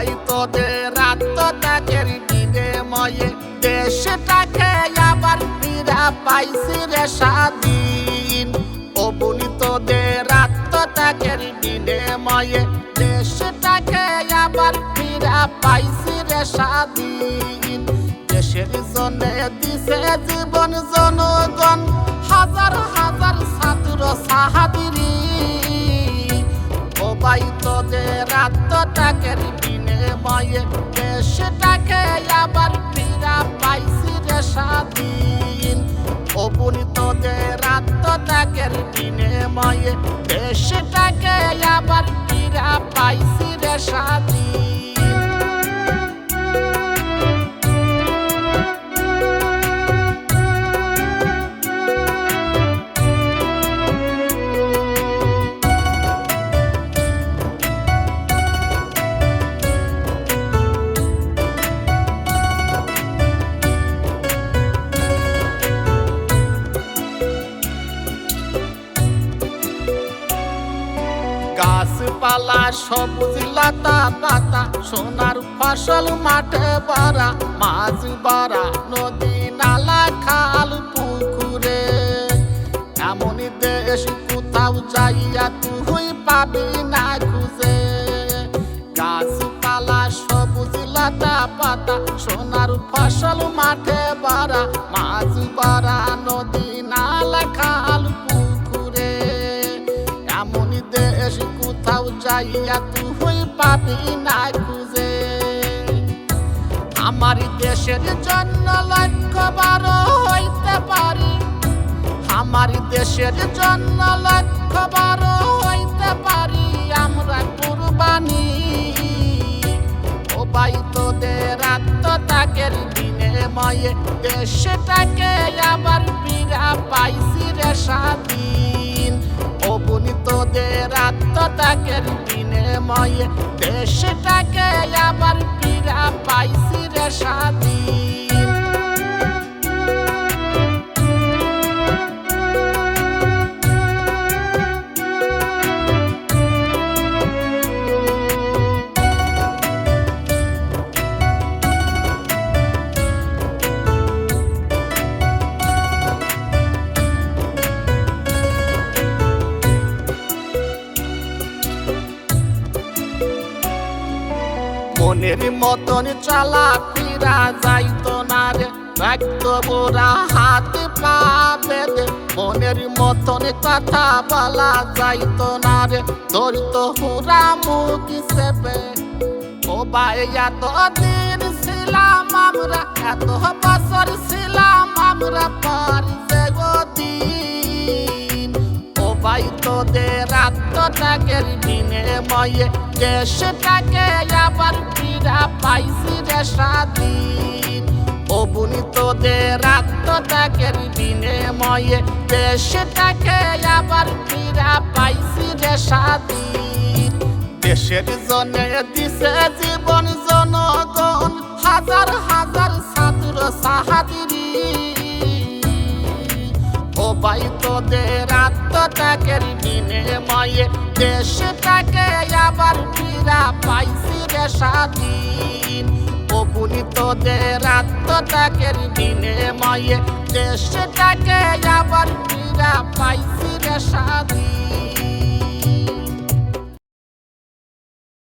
ভাই তোদের আত্মত্যাগের বিনিময়ে দেশটাকে আবার ফিরা পাইছি রে স্বাধীন। ও বুনি তোদের আত্মত্যাগের বিনিময়ে দেশটাকে আবার ফিরা পাইছি রে স্বাধীন। দেশের জন্য দিছে জীবন জনগণ, হাজার হাজার ছাত্র সাহাবীরি। ও ভাই তোদের আত্মত্যাগের বিনিময়ে দেশটাকে আবার ফিরা পাইছি রে স্বাধীন। ও বুনি তোদের আত্মত্যাগের বিনিময়ে দেশটাকে আবার ফিরা পাইছি রে স্বাধীন। গাছপালা সবুজ লতা পাতা, সোনার ফসল মাঠে ভরা, মাছ ভরা নদী নালা খাল পুকুরে। এমন দেশ কোথাও যাইয়া তুই পাবি না খুঁজে। গাছপালা সবুজ লতা পাতা, সোনার ফসল মাঠে ভরা, মাছ ভরা নদী নালা খাল পুকুরে। এমন দেশ কোথাও যাইয়া তুই পাবি না খুঁজে। আমার দেশের জন্য লক্ষ্যবার হইতে পারি, আমার দেশের জন্য লক্ষ্যবার হইতে পারি আমরা কুরবানি। ও ভাই তোদের আত্মত্যাগের বিনিময়ে দেশটাকে আবার ফিরা পাইছি রে স্বাধীন। ও বুনি তোদের আত্মত্যাগের বিনিময়ে দেশটাকে আবার ফিরা পাইছি রে স্বাধীন। মনের মতন চালা ফিরা যাইতো না রে, রাখতো বোরা হাত পা বেঁধে। মনের মতন কথা বলা যাইতো না রে, ধরতো হুরা মুখ চেপে। ও ভাই এত দিন ছিলাম আমরা, এত বছর ছিলাম আমরা পার যে দিন। ও ভাই তোদের আত্মত্যাগের বিনিময়ে দেশটাকে আবার ফিরা পাইছি রে স্বাধীন। ও বুনি তোদের আত্মত্যাগের বিনিময়ে দেশটাকে আবার ফিরা পাইছি রে স্বাধীন। দেশের জন্য দিছে জীবন জনগণ, হাজার হাজার ছাত্র সাহাবীরি। ও ভাই তোদের আত্মত্যাগের বিনিময়ে দেশটাকে আবার ফিরা পাইছি রে স্বাধীন। ও বুনি তোদের আত্মত্যাগের বিনিময়ে দেশটাকে আবার ফিরা পাইছি রে স্বাধীন।